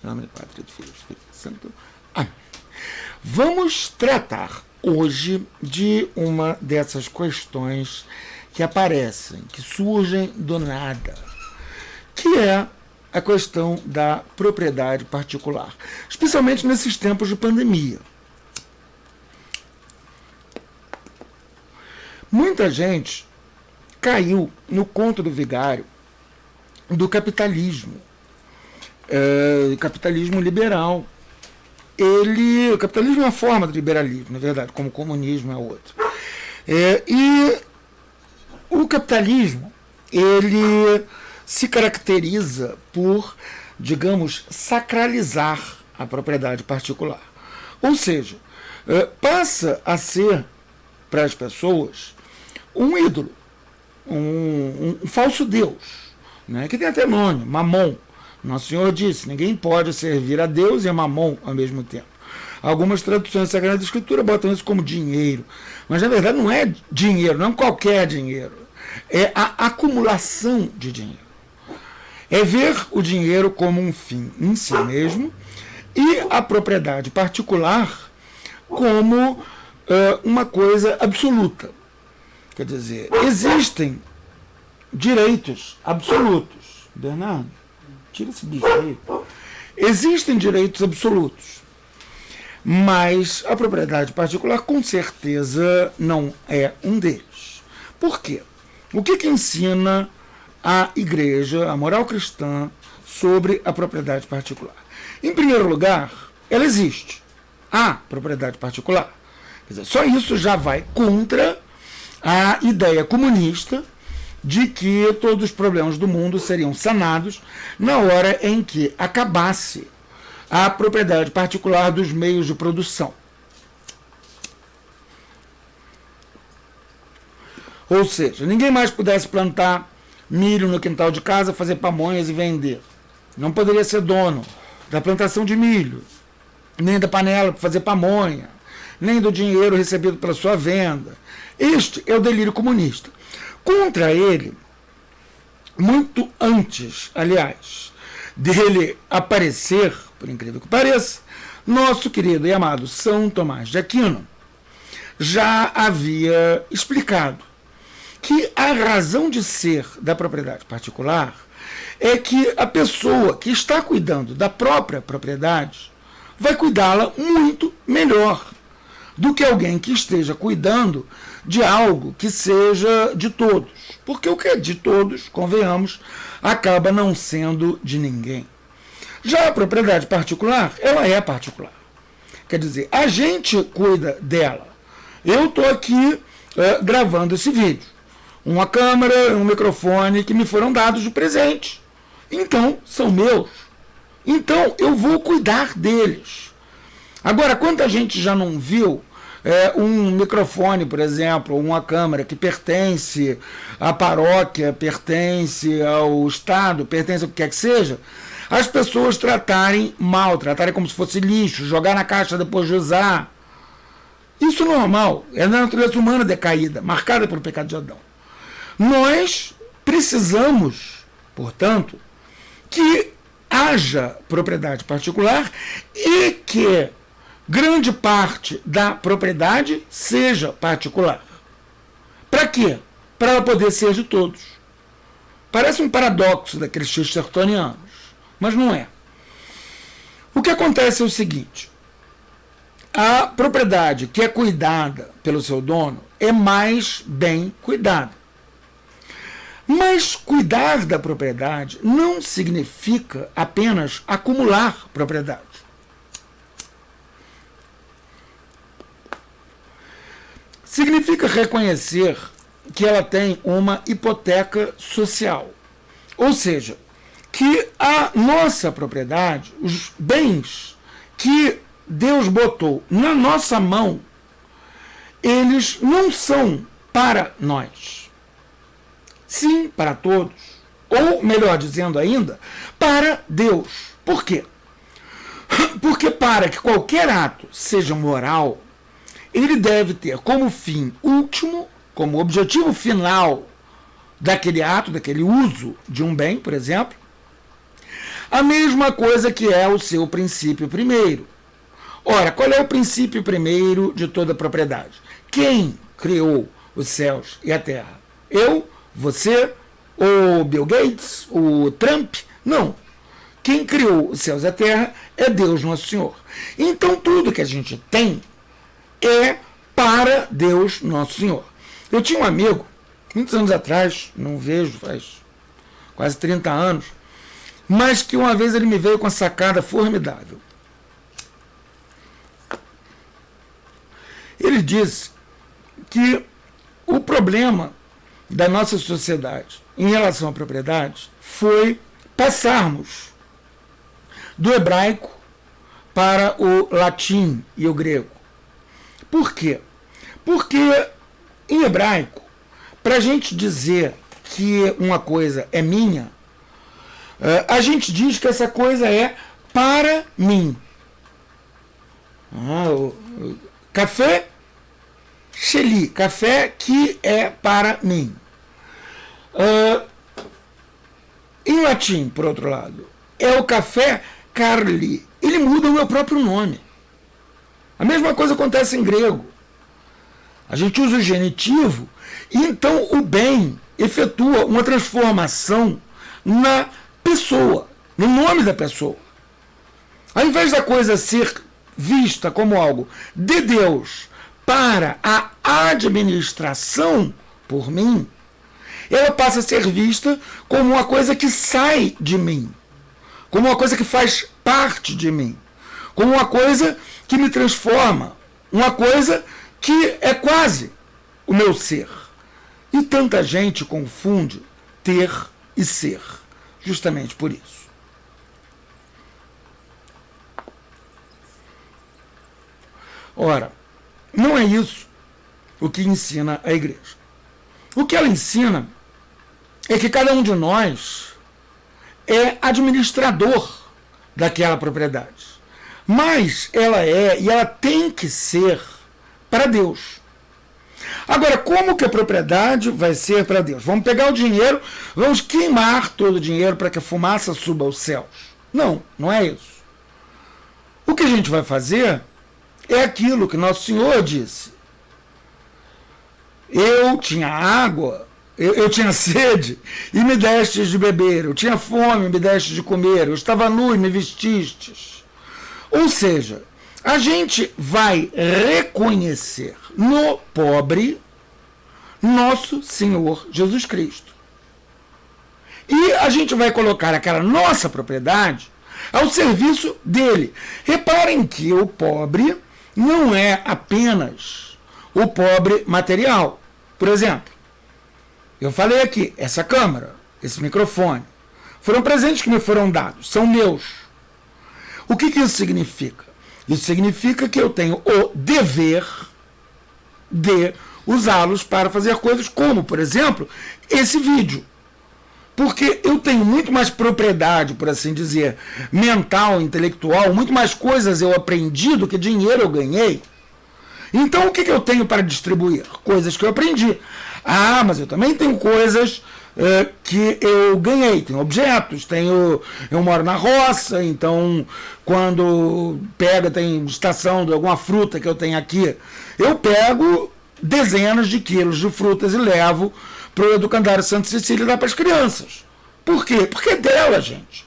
Em nome do Padre, do Filho e do Espírito Santo. Amém. Vamos tratar hoje de uma dessas questões que aparecem, que surgem do nada, que é a questão da propriedade particular, especialmente nesses tempos de pandemia. Muita gente caiu no conto do vigário do capitalismo, capitalismo liberal. O capitalismo é uma forma do liberalismo, na verdade, como o comunismo é outra. E o capitalismo, ele se caracteriza por, digamos, sacralizar a propriedade particular. Ou seja, passa a ser, para as pessoas, um ídolo, um falso Deus, né, que tem até nome, Mamon. Nosso Senhor disse, ninguém pode servir a Deus e a Mamon ao mesmo tempo. Algumas traduções da Sagrada Escritura botam isso como dinheiro, mas na verdade não é dinheiro, não é qualquer dinheiro, é a acumulação de dinheiro. É ver o dinheiro como um fim em si mesmo e a propriedade particular como uma coisa absoluta. Quer dizer, existem direitos absolutos. Bernardo, tira esse bicho aí. Existem direitos absolutos, mas a propriedade particular com certeza não é um deles. Por quê? O que ensina a Igreja, a moral cristã, sobre a propriedade particular? Em primeiro lugar, ela existe. A propriedade particular. Quer dizer, só isso já vai contra a ideia comunista de que todos os problemas do mundo seriam sanados na hora em que acabasse a propriedade particular dos meios de produção. Ou seja, ninguém mais pudesse plantar milho no quintal de casa, fazer pamonhas e vender. Não poderia ser dono da plantação de milho, nem da panela para fazer pamonha, nem do dinheiro recebido pela sua venda. Este é o delírio comunista. Contra ele, muito antes, aliás, dele aparecer, por incrível que pareça, nosso querido e amado São Tomás de Aquino já havia explicado que a razão de ser da propriedade particular é que a pessoa que está cuidando da própria propriedade vai cuidá-la muito melhor do que alguém que esteja cuidando de algo que seja de todos. Porque o que é de todos, convenhamos, acaba não sendo de ninguém. Já a propriedade particular, ela é particular. Quer dizer, a gente cuida dela. Eu estou aqui gravando esse vídeo. Uma câmera, um microfone que me foram dados de presente. Então, são meus. Então, eu vou cuidar deles. Agora, quanta gente já não viu um microfone, por exemplo, uma câmera que pertence à paróquia, pertence ao Estado, pertence ao que quer que seja, as pessoas tratarem mal, tratarem como se fosse lixo, jogar na caixa depois de usar. Isso é normal, é da natureza humana decaída, marcada pelo pecado de Adão. Nós precisamos, portanto, que haja propriedade particular e que grande parte da propriedade seja particular. Para quê? Para ela poder ser de todos. Parece um paradoxo daqueles chestertonianos, mas não é. O que acontece é o seguinte: a propriedade que é cuidada pelo seu dono é mais bem cuidada. Mas cuidar da propriedade não significa apenas acumular propriedade. Significa reconhecer que ela tem uma hipoteca social. Ou seja, que a nossa propriedade, os bens que Deus botou na nossa mão, eles não são para nós. Sim, para todos. Ou, melhor dizendo ainda, para Deus. Por quê? Porque para que qualquer ato seja moral, ele deve ter como fim último, como objetivo final daquele ato, daquele uso de um bem, por exemplo, A mesma coisa que é o seu princípio primeiro. Ora, qual é o princípio primeiro de toda propriedade? Quem criou os céus e a terra? Eu? Você? O Bill Gates? O Trump? Não. Quem criou os céus e a terra é Deus Nosso Senhor. Então tudo que a gente tem é para Deus Nosso Senhor. Eu tinha um amigo, muitos anos atrás, não vejo, faz quase 30 anos, mas que uma vez ele me veio com uma sacada formidável. Ele disse que o problema da nossa sociedade em relação à propriedade foi passarmos do hebraico para o latim e o grego. Por quê? Porque em hebraico, para a gente dizer que uma coisa é minha, a gente diz que essa coisa é para mim. Café Sheli, café que é para mim. Em latim, por outro lado, é o café Carli. Ele muda o meu próprio nome. A mesma coisa acontece em grego. A gente usa o genitivo e então o bem efetua uma transformação na pessoa, no nome da pessoa. Ao invés da coisa ser vista como algo de Deus para a administração por mim, ela passa a ser vista como uma coisa que sai de mim, como uma coisa que faz parte de mim, como uma coisa que me transforma, uma coisa que é quase o meu ser. E tanta gente confunde ter e ser, justamente por isso. Ora, não é isso o que ensina a igreja. O que ela ensina é que cada um de nós é administrador daquela propriedade. Mas ela é e ela tem que ser para Deus. Agora, como que a propriedade vai ser para Deus? Vamos pegar o dinheiro, vamos queimar todo o dinheiro para que a fumaça suba aos céus. Não, não é isso. O que a gente vai fazer é aquilo que Nosso Senhor disse. Eu tinha água, eu tinha sede e me destes de beber. Eu tinha fome e me destes de comer. Eu estava nu e me vestistes. Ou seja, a gente vai reconhecer no pobre Nosso Senhor Jesus Cristo. E a gente vai colocar aquela nossa propriedade ao serviço dele. Reparem que o pobre não é apenas o pobre material. Por exemplo, eu falei aqui, essa câmera, esse microfone, foram presentes que me foram dados, são meus. O que isso significa? Isso significa que eu tenho o dever de usá-los para fazer coisas como, por exemplo, esse vídeo. Porque eu tenho muito mais propriedade, por assim dizer, mental, intelectual, muito mais coisas eu aprendi do que dinheiro eu ganhei. Então o que eu tenho para distribuir? Coisas que eu aprendi. Ah, mas eu também tenho coisas que eu ganhei, tenho objetos, eu moro na roça, então quando tem estação de alguma fruta que eu tenho aqui, eu pego dezenas de quilos de frutas e levo para o Educandário Santa Cecília e dá para as crianças. Por quê? Porque é delas, gente.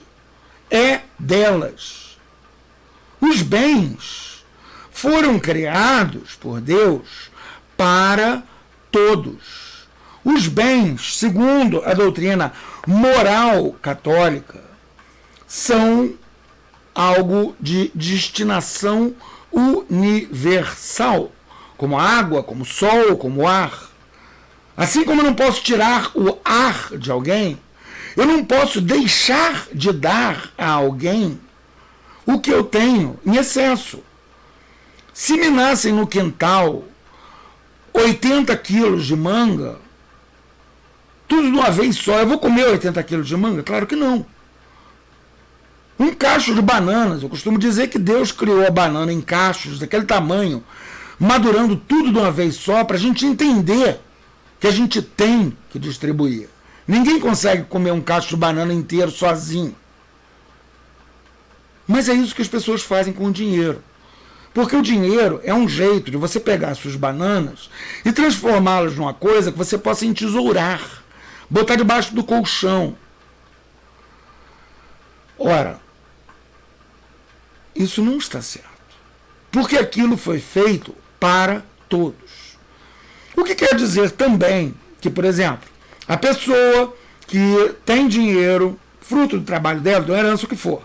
É delas. Os bens foram criados por Deus para todos. Os bens, segundo a doutrina moral católica, são algo de destinação universal, como a água, como o sol, como o ar. Assim como eu não posso tirar o ar de alguém, eu não posso deixar de dar a alguém o que eu tenho em excesso. Se me nascem no quintal 80 quilos de manga, tudo de uma vez só, eu vou comer 80 quilos de manga? Claro que não. Um cacho de bananas, eu costumo dizer que Deus criou a banana em cachos daquele tamanho, madurando tudo de uma vez só, para a gente entender que a gente tem que distribuir. Ninguém consegue comer um cacho de banana inteiro sozinho. Mas é isso que as pessoas fazem com o dinheiro. Porque o dinheiro é um jeito de você pegar suas bananas e transformá-las numa coisa que você possa entesourar, botar debaixo do colchão. Ora, isso não está certo. Porque aquilo foi feito para todos. O que quer dizer também que, por exemplo, a pessoa que tem dinheiro, fruto do trabalho dela, de uma herança, o que for,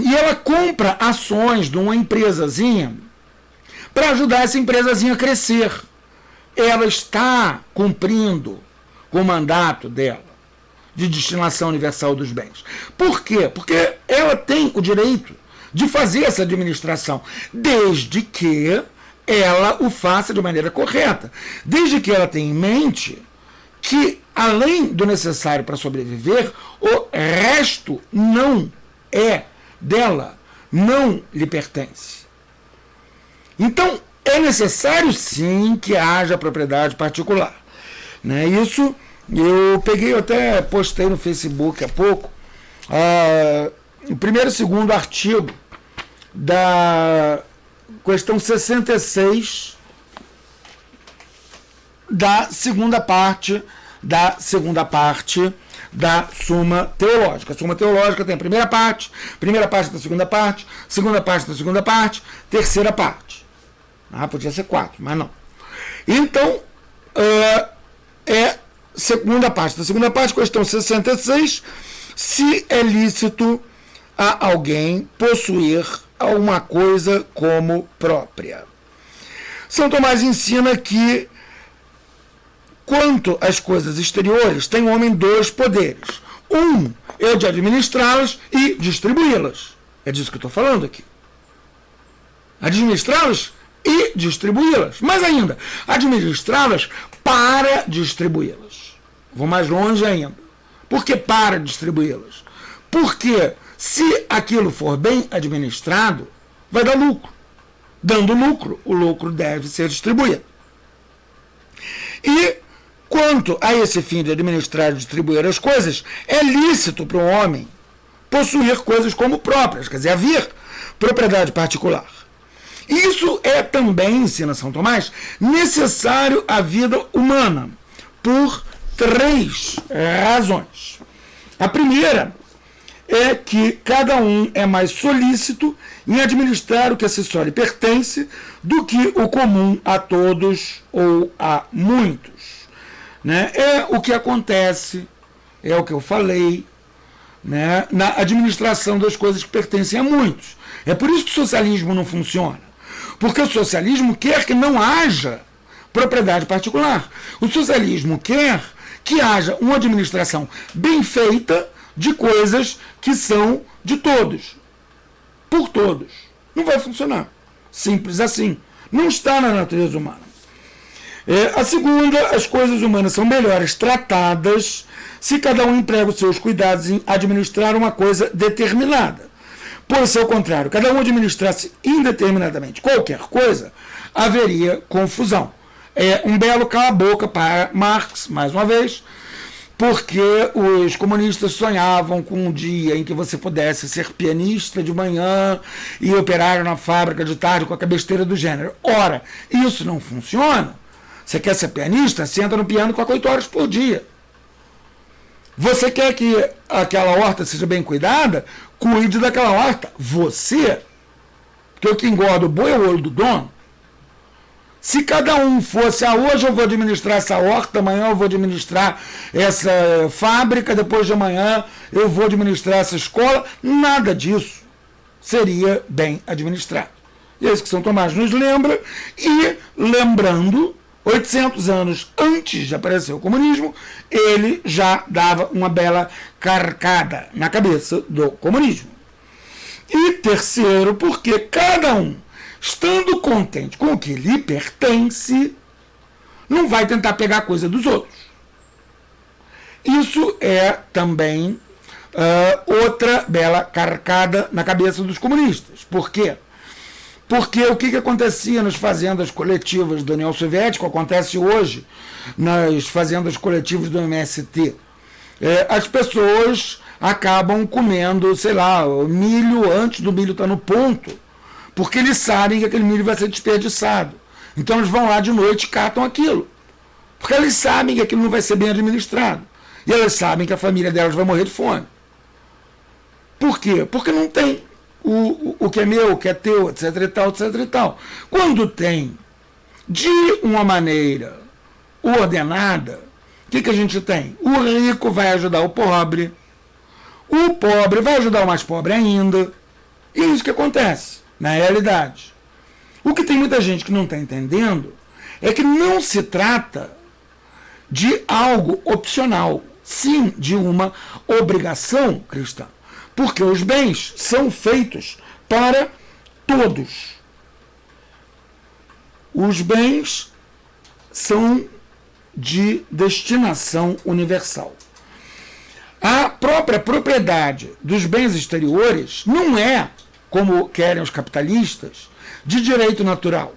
e ela compra ações de uma empresazinha para ajudar essa empresazinha a crescer. Ela está cumprindo com o mandato dela de destinação universal dos bens. Por quê? Porque ela tem o direito de fazer essa administração, desde que ela o faça de maneira correta. Desde que ela tenha em mente que, além do necessário para sobreviver, o resto não é dela, não lhe pertence. Então, é necessário sim que haja propriedade particular. Né? Isso eu peguei, eu até postei no Facebook há pouco, o primeiro e segundo artigo da questão 66 da segunda parte da Suma Teológica. A Suma Teológica tem a primeira parte da segunda parte da segunda parte, terceira parte. Podia ser 4, mas não. Então, segunda parte da segunda parte, questão 66, se é lícito a alguém possuir alguma coisa como própria. São Tomás ensina que, quanto às coisas exteriores, tem o homem 2 poderes. Um é o de administrá-las e distribuí-las. É disso que eu estou falando aqui. Administrá-las e distribuí-las. Mais ainda, administrá-las para distribuí-las. Vou mais longe ainda. Por que para distribuí-las? Porque se aquilo for bem administrado, vai dar lucro. Dando lucro, o lucro deve ser distribuído. E quanto a esse fim de administrar e distribuir as coisas, é lícito para um homem possuir coisas como próprias, quer dizer, haver propriedade particular. Isso é também, ensina São Tomás, necessário à vida humana, por 3 razões. A primeira é que cada um é mais solícito em administrar o que a si só lhe pertence do que o comum a todos ou a muitos. Né? É o que acontece, é o que eu falei, né? Na administração das coisas que pertencem a muitos. É por isso que o socialismo não funciona. Porque o socialismo quer que não haja propriedade particular. O socialismo quer que haja uma administração bem feita de coisas que são de todos, por todos. Não vai funcionar. Simples assim. Não está na natureza humana. A segunda, as coisas humanas são melhores tratadas se cada um emprega os seus cuidados em administrar uma coisa determinada. Pois, se ao contrário, cada um administrasse indeterminadamente qualquer coisa, haveria confusão. É um belo cala-boca para Marx, mais uma vez, porque os comunistas sonhavam com um dia em que você pudesse ser pianista de manhã e operário na fábrica de tarde com a besteira do gênero. Ora, isso não funciona. Você quer ser pianista? Senta no piano 8 horas por dia. Você quer que aquela horta seja bem cuidada? Cuide daquela horta. Você. Porque o que engorda o boi é o olho do dono. Se cada um fosse, hoje eu vou administrar essa horta, amanhã eu vou administrar essa fábrica, depois de amanhã eu vou administrar essa escola, nada disso seria bem administrado. E é isso que São Tomás nos lembra, e lembrando, 800 anos antes de aparecer o comunismo, ele já dava uma bela carcada na cabeça do comunismo. E terceiro, porque cada um, estando contente com o que lhe pertence, não vai tentar pegar a coisa dos outros. Isso é também outra bela carcada na cabeça dos comunistas. Por quê? Porque o que acontecia nas fazendas coletivas da União Soviética acontece hoje nas fazendas coletivas do MST. As pessoas acabam comendo, sei lá, o milho antes do milho estar no ponto, porque eles sabem que aquele milho vai ser desperdiçado. Então eles vão lá de noite e catam aquilo, porque eles sabem que aquilo não vai ser bem administrado. E elas sabem que a família delas vai morrer de fome. Por quê? Porque não tem o que é meu, o que é teu, etc e tal, etc e tal. Quando tem de uma maneira ordenada, o que a gente tem? O rico vai ajudar o pobre vai ajudar o mais pobre ainda. E é isso que acontece, na realidade. O que tem muita gente que não está entendendo é que não se trata de algo opcional, sim de uma obrigação cristã. Porque os bens são feitos para todos. Os bens são de destinação universal. A própria propriedade dos bens exteriores não é, como querem os capitalistas, de direito natural.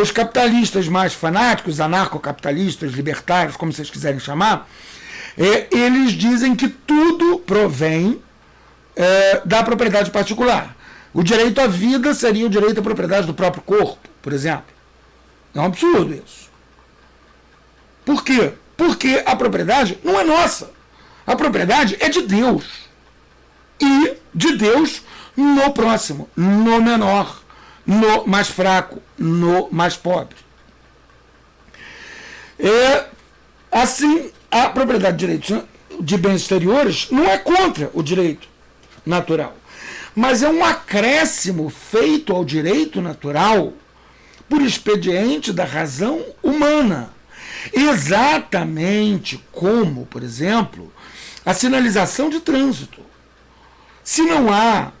Os capitalistas mais fanáticos, anarcocapitalistas, libertários, como vocês quiserem chamar, eles dizem que tudo provém da propriedade particular. O direito à vida seria o direito à propriedade do próprio corpo, por exemplo. É um absurdo isso. Por quê? Porque a propriedade não é nossa. A propriedade é de Deus. E de Deus no próximo, no menor, no mais fraco, no mais pobre. Assim, a propriedade de direitos de bens exteriores não é contra o direito natural, mas é um acréscimo feito ao direito natural por expediente da razão humana. Exatamente como, por exemplo, a sinalização de trânsito. Se não há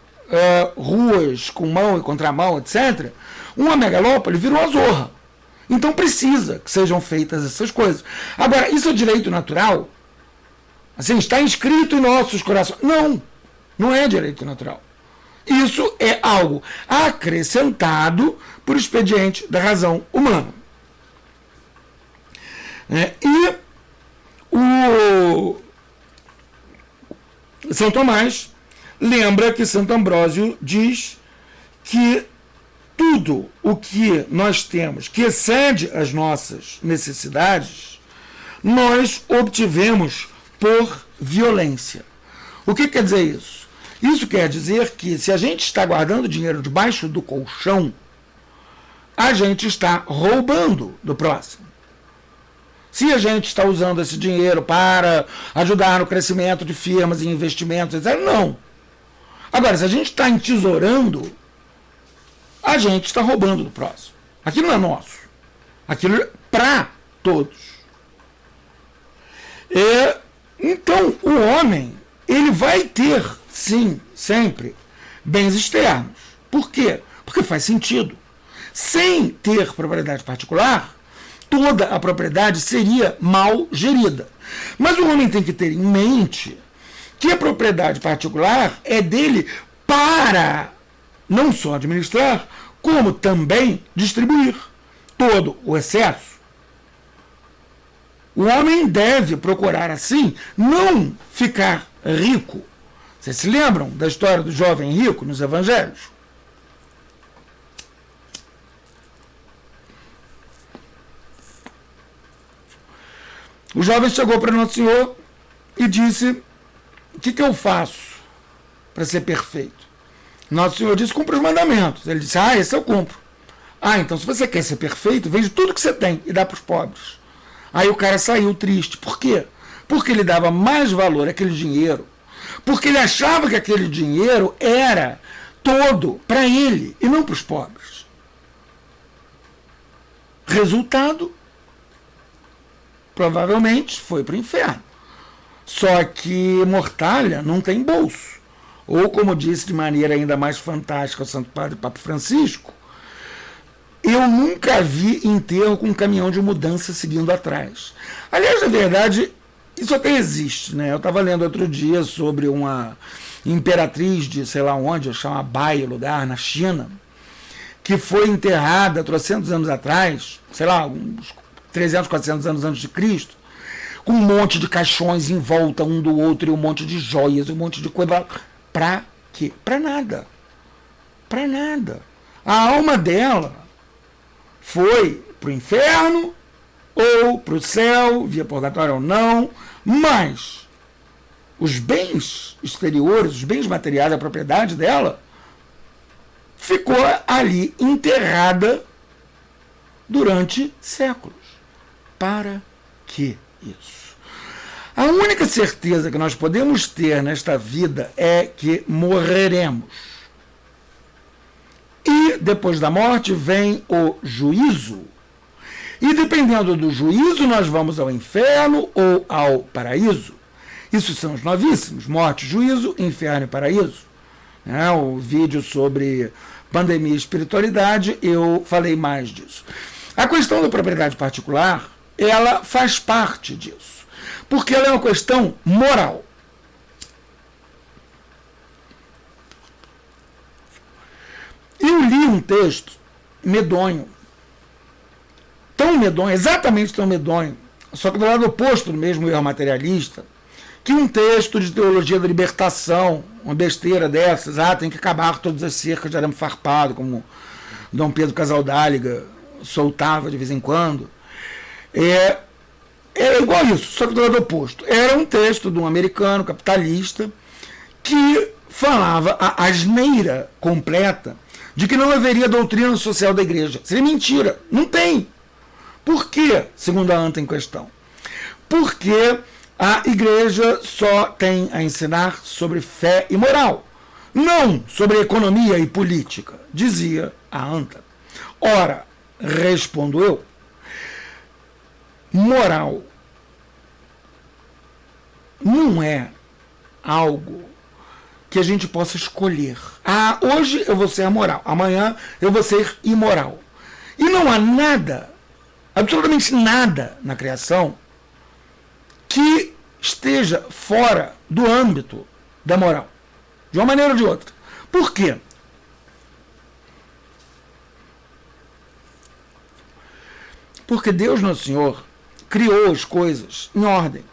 ruas com mão e contramão, etc., uma megalópole virou a zorra. Então precisa que sejam feitas essas coisas. Agora, isso é direito natural? Assim, está inscrito em nossos corações? Não, não é direito natural. Isso é algo acrescentado por expediente da razão humana. E o São Tomás lembra que Santo Ambrósio diz que tudo o que nós temos que excede as nossas necessidades, nós obtivemos por violência. O que quer dizer isso? Isso quer dizer que se a gente está guardando dinheiro debaixo do colchão, a gente está roubando do próximo. Se a gente está usando esse dinheiro para ajudar no crescimento de firmas e investimentos, etc., não. Agora, se a gente está entesourando, a gente está roubando do próximo. Aquilo não é nosso. Aquilo é para todos. Então, o homem, ele vai ter, sim, sempre, bens externos. Por quê? Porque faz sentido. Sem ter propriedade particular, toda a propriedade seria mal gerida. Mas o homem tem que ter em mente que a propriedade particular é dele para não só administrar, como também distribuir todo o excesso. O homem deve procurar, assim, não ficar rico. Vocês se lembram da história do jovem rico nos evangelhos? O jovem chegou para Nosso Senhor e disse: o que eu faço para ser perfeito? Nosso Senhor disse: cumpre os mandamentos. Ele disse: esse eu cumpro. Então se você quer ser perfeito, vende tudo que você tem e dá para os pobres. Aí o cara saiu triste. Por quê? Porque ele dava mais valor àquele dinheiro. Porque ele achava que aquele dinheiro era todo para ele e não para os pobres. Resultado, provavelmente foi para o inferno. Só que mortalha não tem bolso. Ou, como disse de maneira ainda mais fantástica o Santo Padre Papa Francisco, eu nunca vi enterro com um caminhão de mudança seguindo atrás. Aliás, na verdade, isso até existe, né? Eu estava lendo outro dia sobre uma imperatriz de sei lá onde, chama Bai, lugar, na China, que foi enterrada 300 anos atrás, sei lá, uns 300, 400 anos antes de Cristo, com um monte de caixões em volta um do outro e um monte de joias, um monte de coisa. Pra quê? Pra nada. Pra nada. A alma dela foi pro inferno ou pro céu, via purgatório ou não, mas os bens exteriores, os bens materiais, a propriedade dela, ficou ali enterrada durante séculos. Para que isso? A única certeza que nós podemos ter nesta vida é que morreremos. E depois da morte vem o juízo. E dependendo do juízo, nós vamos ao inferno ou ao paraíso. Isso são os novíssimos: morte, juízo, inferno e paraíso. O vídeo sobre pandemia e espiritualidade, eu falei mais disso. A questão da propriedade particular, ela faz parte disso, porque ela é uma questão moral. Eu li um texto medonho, tão medonho, exatamente tão medonho, só que do lado oposto do mesmo erro materialista, que um texto de teologia da libertação, uma besteira dessas, tem que acabar todas as cercas de arame farpado, como Dom Pedro Casaldáliga soltava de vez em quando. É igual isso, só que do lado oposto. Era um texto de um americano capitalista que falava a asneira completa de que não haveria doutrina social da igreja. Seria mentira. Não tem. Por quê? Segundo a anta em questão. Porque a igreja só tem a ensinar sobre fé e moral, não sobre economia e política, dizia a anta. Ora, respondo eu, moral não é algo que a gente possa escolher. Hoje eu vou ser amoral, amanhã eu vou ser imoral. E não há nada, absolutamente nada na criação que esteja fora do âmbito da moral, de uma maneira ou de outra. Por quê? Porque Deus Nosso Senhor criou as coisas em ordem.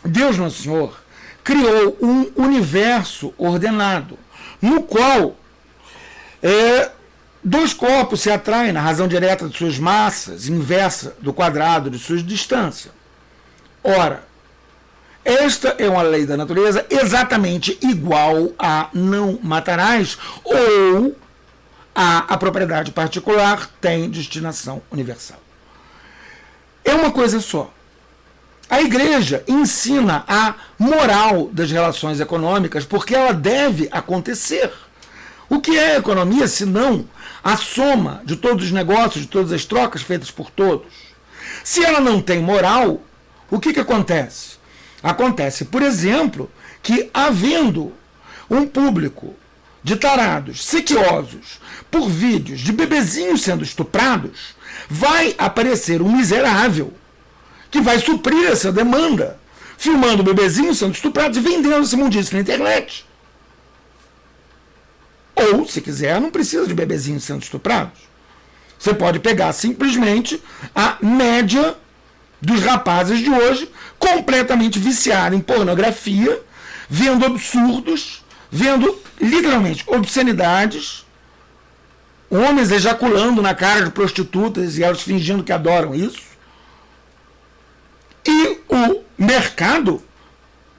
Deus Nosso Senhor criou um universo ordenado, no qual dois corpos se atraem na razão direta de suas massas, inversa do quadrado de suas distâncias. Ora, esta é uma lei da natureza exatamente igual a não matarás ou a propriedade particular tem destinação universal. É uma coisa só. A igreja ensina a moral das relações econômicas porque ela deve acontecer. O que é economia senão a soma de todos os negócios, de todas as trocas feitas por todos? Se ela não tem moral, o que acontece? Acontece, por exemplo, que havendo um público de tarados sequiosos por vídeos de bebezinhos sendo estuprados, vai aparecer um miserável que vai suprir essa demanda, filmando bebezinhos sendo estuprados e vendendo esse mundice na internet. Ou, se quiser, não precisa de bebezinhos sendo estuprados. Você pode pegar simplesmente a média dos rapazes de hoje completamente viciados em pornografia, vendo absurdos, vendo literalmente obscenidades, homens ejaculando na cara de prostitutas e elas fingindo que adoram isso. E o mercado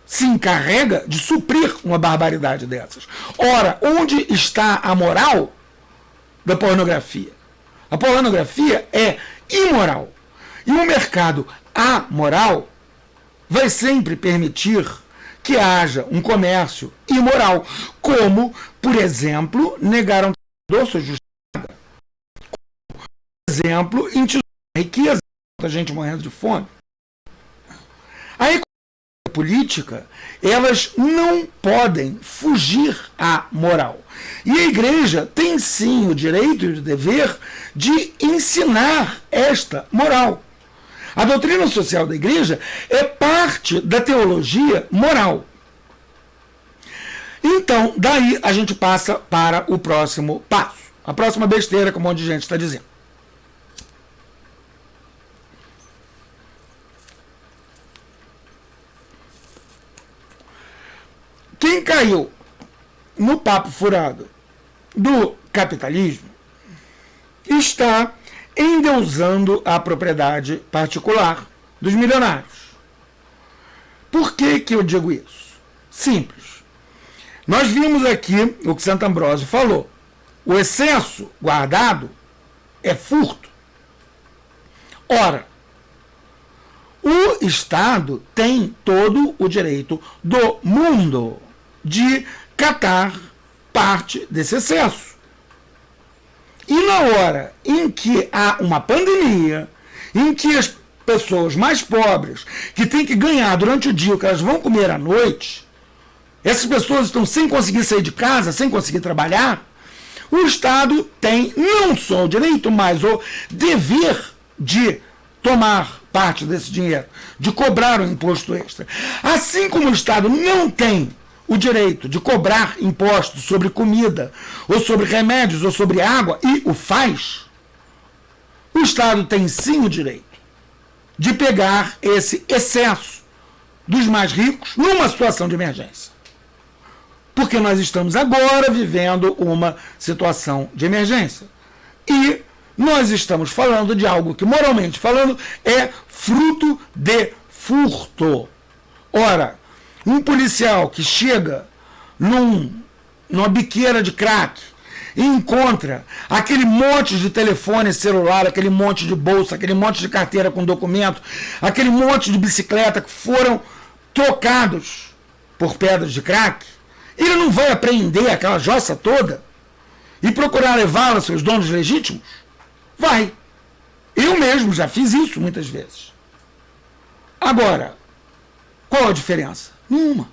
se encarrega de suprir uma barbaridade dessas. Ora, onde está a moral da pornografia? A pornografia é imoral. E o mercado amoral vai sempre permitir que haja um comércio imoral, como, por exemplo, negar um trabalhador sua justiça, por exemplo, intitular a riqueza da gente morrendo de fome. A economia e a política, elas não podem fugir à moral. E a igreja tem sim o direito e o dever de ensinar esta moral. A doutrina social da igreja é parte da teologia moral. Então, daí a gente passa para o próximo passo. A próxima besteira que um monte de gente está dizendo. Quem caiu no papo furado do capitalismo está endeusando a propriedade particular dos milionários. Por que eu digo isso? Simples. Nós vimos aqui o que Santo Ambrósio falou. O excesso guardado é furto. Ora, o Estado tem todo o direito do mundo de catar parte desse excesso. E na hora em que há uma pandemia, em que as pessoas mais pobres, que têm que ganhar durante o dia o que elas vão comer à noite, essas pessoas estão sem conseguir sair de casa, sem conseguir trabalhar, o Estado tem não só o direito, mas o dever de tomar parte desse dinheiro, de cobrar o imposto extra. Assim como o Estado não tem o direito de cobrar impostos sobre comida, ou sobre remédios, ou sobre água, e o faz, o Estado tem sim o direito de pegar esse excesso dos mais ricos numa situação de emergência. Porque nós estamos agora vivendo uma situação de emergência. E nós estamos falando de algo que, moralmente falando, é fruto de furto. Ora, um policial que chega numa biqueira de crack e encontra aquele monte de telefone celular, aquele monte de bolsa, aquele monte de carteira com documento, aquele monte de bicicleta que foram trocados por pedras de crack, ele não vai apreender aquela jossa toda e procurar levá-la aos seus donos legítimos? Vai. Eu mesmo já fiz isso muitas vezes. Agora, qual a diferença? Nenhuma.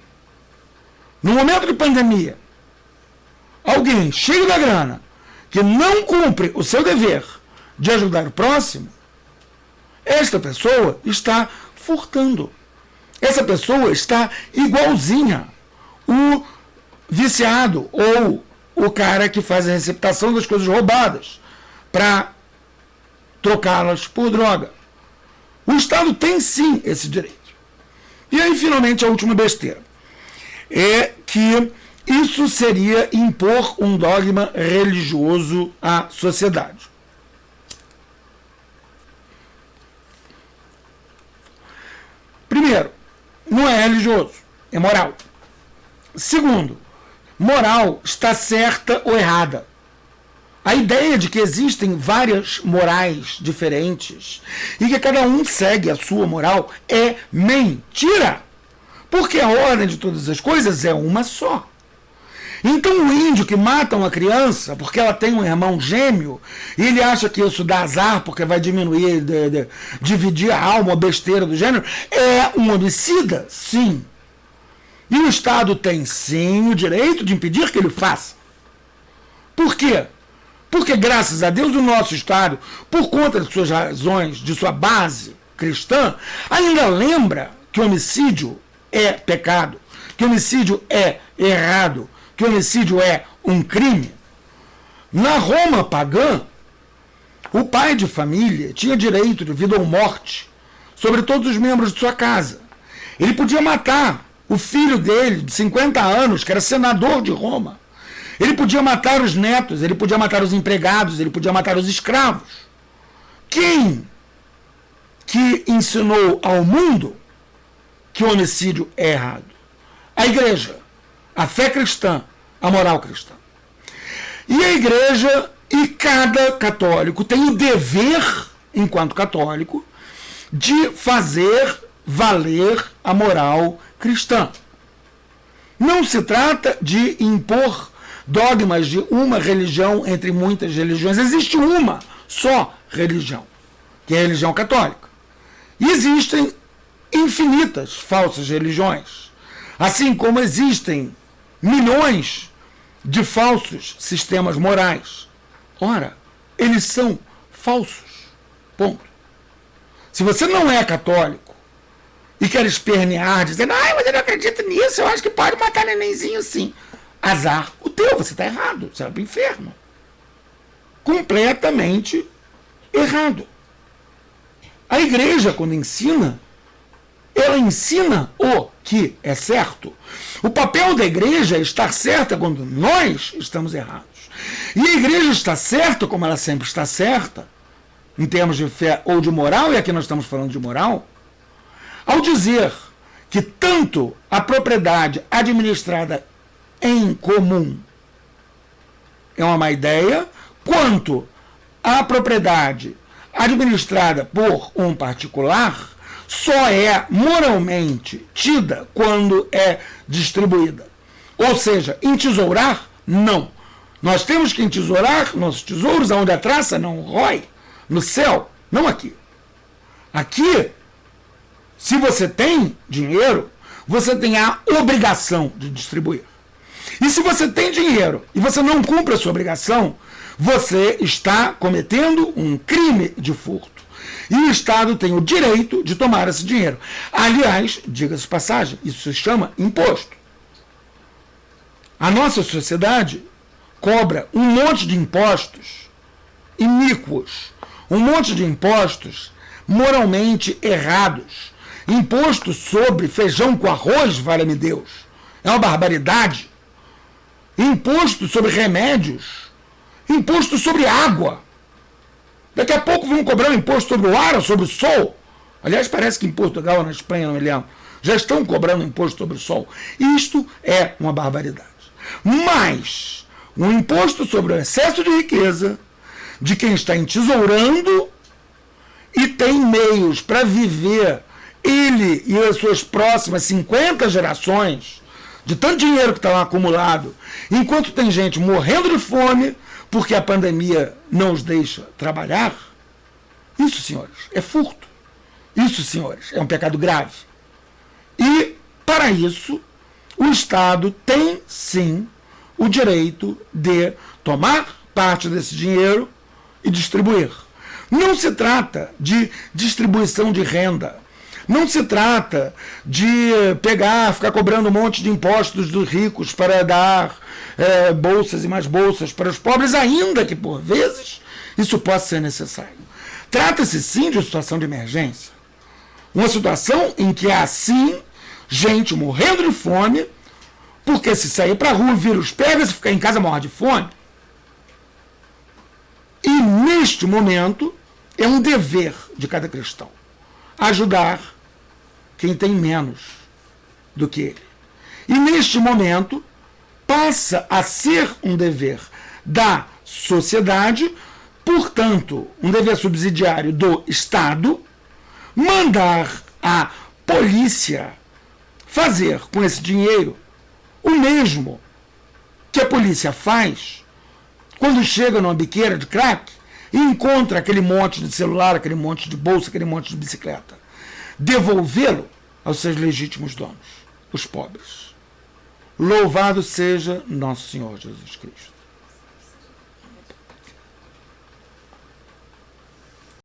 No momento de pandemia, alguém cheio da grana, que não cumpre o seu dever de ajudar o próximo, esta pessoa está furtando. Essa pessoa está igualzinha o viciado ou o cara que faz a receptação das coisas roubadas para trocá-las por droga. O Estado tem sim esse direito. E aí, finalmente, a última besteira é que isso seria impor um dogma religioso à sociedade. Primeiro, não é religioso, é moral. Segundo, moral está certa ou errada. A ideia de que existem várias morais diferentes e que cada um segue a sua moral é mentira. Porque a ordem de todas as coisas é uma só. Então o índio que mata uma criança porque ela tem um irmão gêmeo e ele acha que isso dá azar porque vai diminuir, dividir a alma, a besteira do gênero, é um homicida? Sim. E o Estado tem sim o direito de impedir que ele faça. Por quê? Porque, graças a Deus, o nosso Estado, por conta de suas razões, de sua base cristã, ainda lembra que o homicídio é pecado, que o homicídio é errado, que o homicídio é um crime. Na Roma pagã, o pai de família tinha direito de vida ou morte sobre todos os membros de sua casa. Ele podia matar o filho dele, de 50 anos, que era senador de Roma. Ele podia matar os netos, ele podia matar os empregados, ele podia matar os escravos. Quem que ensinou ao mundo que o homicídio é errado? A igreja, a fé cristã, a moral cristã. E a igreja e cada católico tem o dever, enquanto católico, de fazer valer a moral cristã. Não se trata de impor dogmas de uma religião entre muitas religiões. Existe uma só religião, que é a religião católica. E existem infinitas falsas religiões, assim como existem milhões de falsos sistemas morais. Ora, eles são falsos. Ponto. Se você não é católico e quer espernear, dizendo, mas eu não acredito nisso, eu acho que pode matar nenenzinho sim. Azar o teu, você está errado, você vai para o inferno. Completamente errado. A igreja, quando ensina ela ensina o que é certo. O papel da igreja é estar certa quando nós estamos errados. E a igreja está certa como ela sempre está certa, em termos de fé ou de moral, e aqui nós estamos falando de moral, ao dizer que tanto a propriedade administrada em comum é uma má ideia, quanto a propriedade administrada por um particular só é moralmente tida quando é distribuída. Ou seja, entesourar, não. Nós temos que entesourar nossos tesouros aonde a traça não rói, no céu, não aqui. Aqui, se você tem dinheiro, você tem a obrigação de distribuir. E se você tem dinheiro e você não cumpre a sua obrigação, você está cometendo um crime de furto. E o Estado tem o direito de tomar esse dinheiro. Aliás, diga-se de passagem, isso se chama imposto. A nossa sociedade cobra um monte de impostos iníquos, um monte de impostos moralmente errados. Imposto sobre feijão com arroz, vale-me Deus, é uma barbaridade. Imposto sobre remédios, imposto sobre água. Daqui a pouco vão cobrar um imposto sobre o ar ou sobre o sol. Aliás, parece que em Portugal ou na Espanha, não me lembro, já estão cobrando imposto sobre o sol. Isto é uma barbaridade. Mas um imposto sobre o excesso de riqueza de quem está entesourando e tem meios para viver ele e as suas próximas 50 gerações de tanto dinheiro que está lá acumulado, enquanto tem gente morrendo de fome porque a pandemia não os deixa trabalhar, isso, senhores, é furto. Isso, senhores, é um pecado grave. E, para isso, o Estado tem, sim, o direito de tomar parte desse dinheiro e distribuir. Não se trata de distribuição de renda. Não se trata de ficar cobrando um monte de impostos dos ricos para dar bolsas e mais bolsas para os pobres, ainda que, por vezes, isso possa ser necessário. Trata-se, sim, de uma situação de emergência. Uma situação em que há, sim, gente morrendo de fome, porque se sair para a rua, o vírus pega, se ficar em casa, morre de fome. E, neste momento, é um dever de cada cristão ajudar quem tem menos do que ele. E, neste momento, passa a ser um dever da sociedade, portanto, um dever subsidiário do Estado, mandar a polícia fazer com esse dinheiro o mesmo que a polícia faz quando chega numa biqueira de crack e encontra aquele monte de celular, aquele monte de bolsa, aquele monte de bicicleta. Devolvê-lo aos seus legítimos donos, os pobres. Louvado seja nosso Senhor Jesus Cristo.